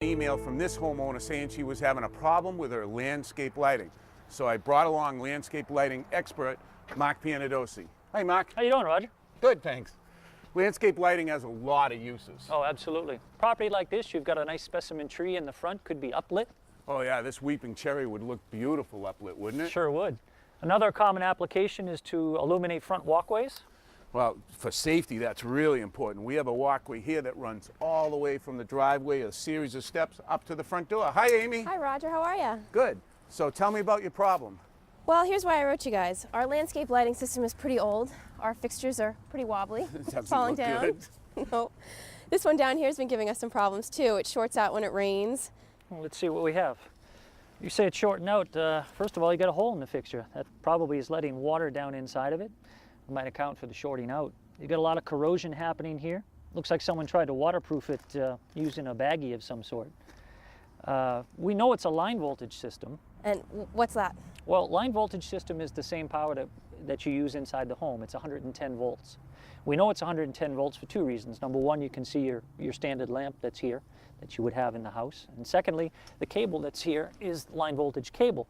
Email from this homeowner saying she was having a problem with her landscape lighting. So I brought along landscape lighting expert, Mark Piantedosi. Hi, Mark. How you doing, Roger? Good, thanks. Landscape lighting has a lot of uses. Oh, absolutely. Property like this, you've got a nice specimen tree in the front, could be uplit. Oh yeah, this weeping cherry would look beautiful uplit, wouldn't it? Sure would. Another common application is to illuminate front walkways. Well, for safety, that's really important. We have a walkway here that runs all the way from the driveway, a series of steps up to the front door. Hi, Amy. Hi, Roger. How are you? Good. So tell me about your problem. Well, here's why I wrote you guys. Our landscape lighting system is pretty old. Our fixtures are pretty wobbly, falling down. Good. No. This one down here has been giving us some problems too. It shorts out when it rains. Well, let's see what we have. You say it's shorting out. First of all, you got a hole in the fixture. That probably is letting water down inside of it. It might account for the shorting out. You got a lot of corrosion happening here. Looks like someone tried to waterproof it using a baggie of some sort. We know it's a line voltage system. And what's that? Well, line voltage system is the same power that you use inside the home. It's 110 volts. We know it's 110 volts for two reasons. Number one, you can see your standard lamp that's here that you would have in the house. And secondly, the cable that's here is line voltage cable.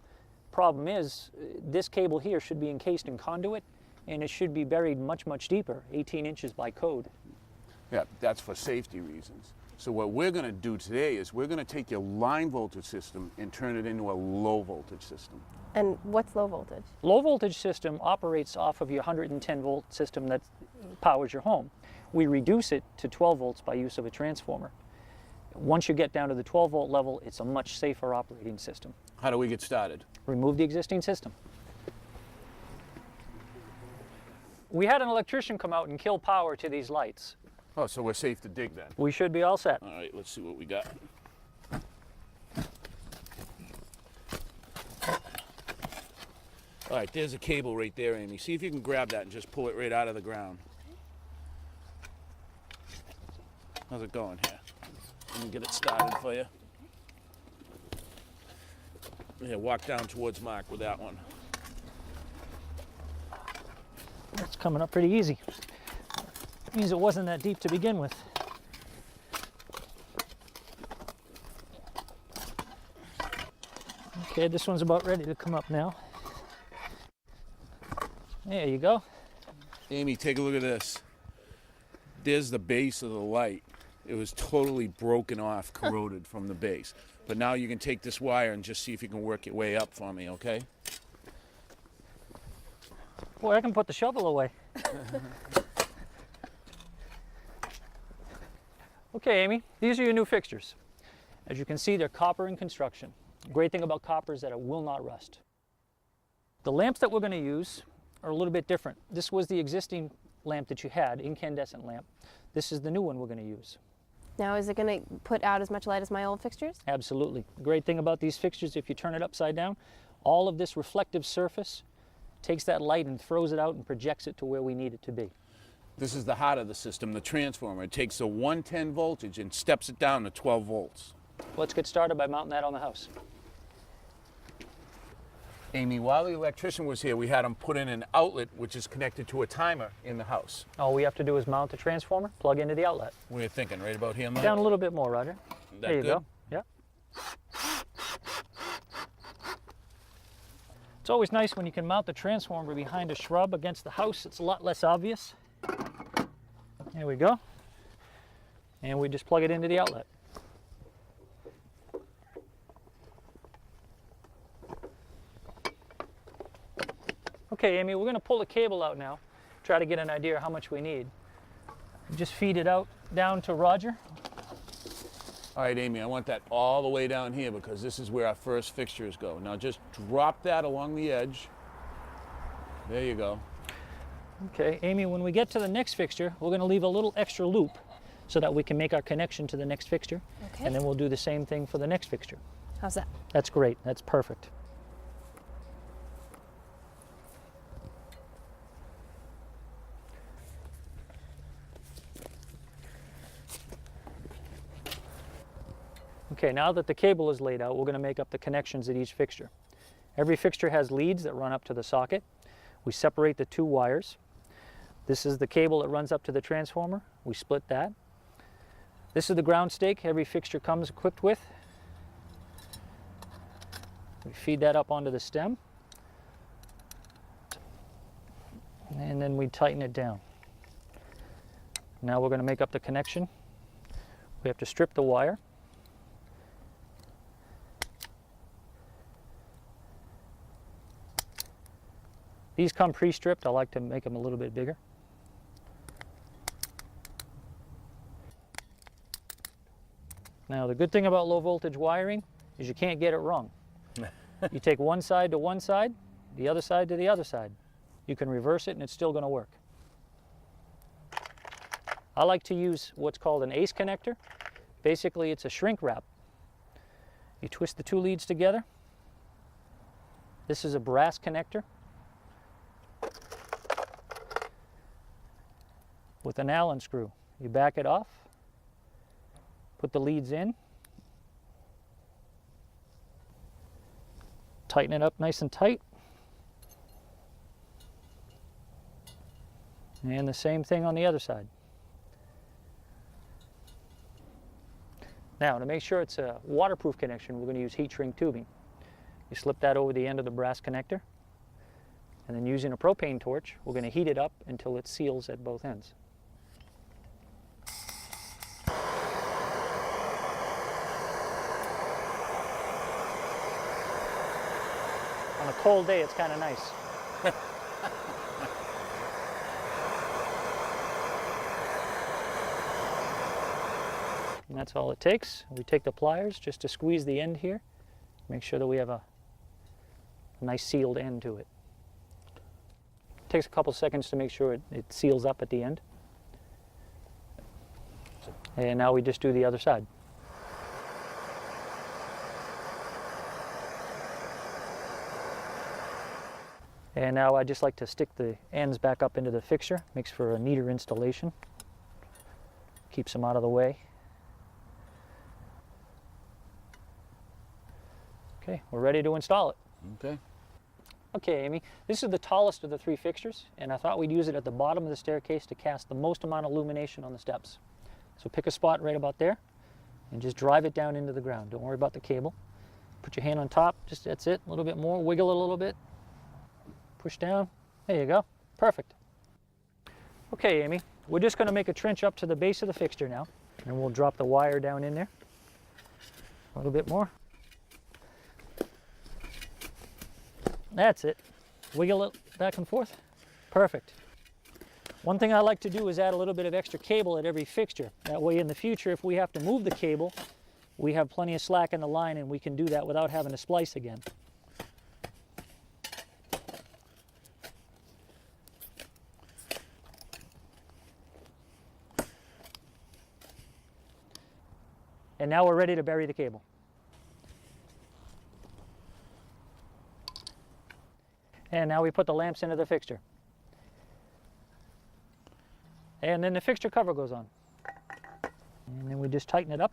Problem is, this cable here should be encased in conduit, and it should be buried much, much deeper, 18 inches by code. Yeah, that's for safety reasons. So what we're going to do today is we're going to take your line voltage system and turn it into a low voltage system. And what's low voltage? Low voltage system operates off of your 110 volt system that powers your home. We reduce it to 12 volts by use of a transformer. Once you get down to the 12 volt level, it's a much safer operating system. How do we get started? Remove the existing system. We had an electrician come out and kill power to these lights. Oh, so we're safe to dig then? We should be all set. All right, let's see what we got. All right, there's a cable right there, Amy. See if you can grab that and just pull it right out of the ground. How's it going here? Let me get it started for you. Yeah, walk down towards Mark with that one. That's coming up pretty easy. Means it wasn't that deep to begin with. Okay, this one's about ready to come up now. There you go. Amy, take a look at this. There's the base of the light. It was totally broken off, corroded from the base. But now you can take this wire and just see if you can work your way up for me, okay? Boy, I can put the shovel away. Okay, Amy, these are your new fixtures. As you can see, they're copper in construction. The great thing about copper is that it will not rust. The lamps that we're going to use are a little bit different. This was the existing lamp that you had, incandescent lamp. This is the new one we're going to use. Now, is it going to put out as much light as my old fixtures? Absolutely. The great thing about these fixtures, if you turn it upside down, all of this reflective surface takes that light and throws it out and projects it to where we need it to be. This is the heart of the system, the transformer. It takes the 110 voltage and steps it down to 12 volts. Let's get started by mounting that on the house. Amy, while the electrician was here, we had him put in an outlet which is connected to a timer in the house. All we have to do is mount the transformer, plug into the outlet. What are you thinking, right about here, Mike? Down a little bit more, Roger. That there you good? go. Yeah. It's always nice when you can mount the transformer behind a shrub against the house. It's a lot less obvious. There we go. And we just plug it into the outlet. Okay, Amy, we're going to pull the cable out now, try to get an idea of how much we need. Just feed it out down to Roger. All right, Amy, I want that all the way down here because this is where our first fixtures go. Now just drop that along the edge. There you go. Okay, Amy, when we get to the next fixture, we're going to leave a little extra loop so that we can make our connection to the next fixture. Okay. And then we'll do the same thing for the next fixture. How's that? That's great. That's perfect. Okay, now that the cable is laid out, we're going to make up the connections at each fixture. Every fixture has leads that run up to the socket. We separate the two wires. This is the cable that runs up to the transformer. We split that. This is the ground stake every fixture comes equipped with. We feed that up onto the stem. And then we tighten it down. Now we're going to make up the connection. We have to strip the wire. These come pre-stripped. I like to make them a little bit bigger. Now the good thing about low voltage wiring is you can't get it wrong. You take one side to one side, the other side to the other side. You can reverse it and it's still going to work. I like to use what's called an ace connector. Basically it's a shrink wrap. You twist the two leads together. This is a brass connector with an Allen screw. You back it off, put the leads in, tighten it up nice and tight, and the same thing on the other side. Now, to make sure it's a waterproof connection, we're going to use heat shrink tubing. You slip that over the end of the brass connector, and then using a propane torch, we're going to heat it up until it seals at both ends. On a cold day, it's kind of nice. And that's all it takes. We take the pliers just to squeeze the end here. Make sure that we have a nice sealed end to it. It takes a couple seconds to make sure it seals up at the end. And now we just do the other side. And now I just like to stick the ends back up into the fixture. Makes for a neater installation. Keeps them out of the way. Okay, we're ready to install it. Okay. Okay, Amy, this is the tallest of the three fixtures, and I thought we'd use it at the bottom of the staircase to cast the most amount of illumination on the steps. So pick a spot right about there, and just drive it down into the ground. Don't worry about the cable. Put your hand on top, just that's it, a little bit more, wiggle it a little bit. Push down, there you go, perfect. Okay, Amy, we're just gonna make a trench up to the base of the fixture now, and we'll drop the wire down in there. A little bit more. That's it. Wiggle it back and forth. Perfect. One thing I like to do is add a little bit of extra cable at every fixture. That way in the future, if we have to move the cable, we have plenty of slack in the line and we can do that without having to splice again. And now we're ready to bury the cable. And now we put the lamps into the fixture. And then the fixture cover goes on. And then we just tighten it up.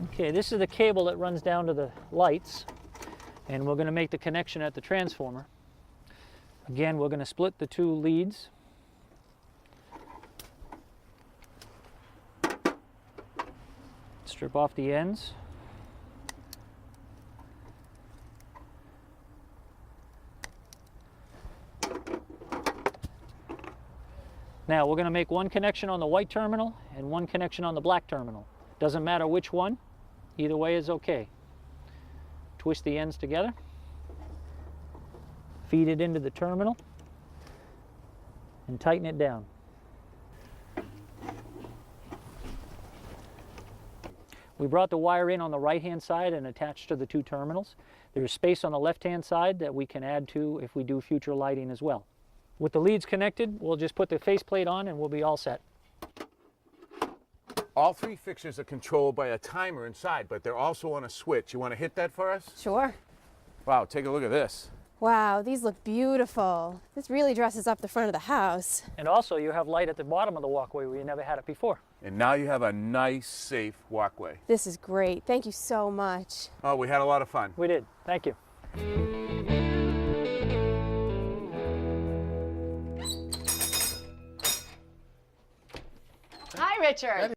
Okay, this is the cable that runs down to the lights. And we're going to make the connection at the transformer. Again, we're going to split the two leads. Strip off the ends. Now we're going to make one connection on the white terminal and one connection on the black terminal. Doesn't matter which one, either way is okay. Twist the ends together, feed it into the terminal, and tighten it down. We brought the wire in on the right-hand side and attached to the two terminals. There's space on the left-hand side that we can add to if we do future lighting as well. With the leads connected, we'll just put the faceplate on and we'll be all set. All three fixtures are controlled by a timer inside, but they're also on a switch. You want to hit that for us? Sure. Wow, take a look at this. Wow, these look beautiful. This really dresses up the front of the house. And also you have light at the bottom of the walkway where you never had it before. And now you have a nice, safe walkway. This is great. Thank you so much. Oh, we had a lot of fun. We did. Thank you. Richard.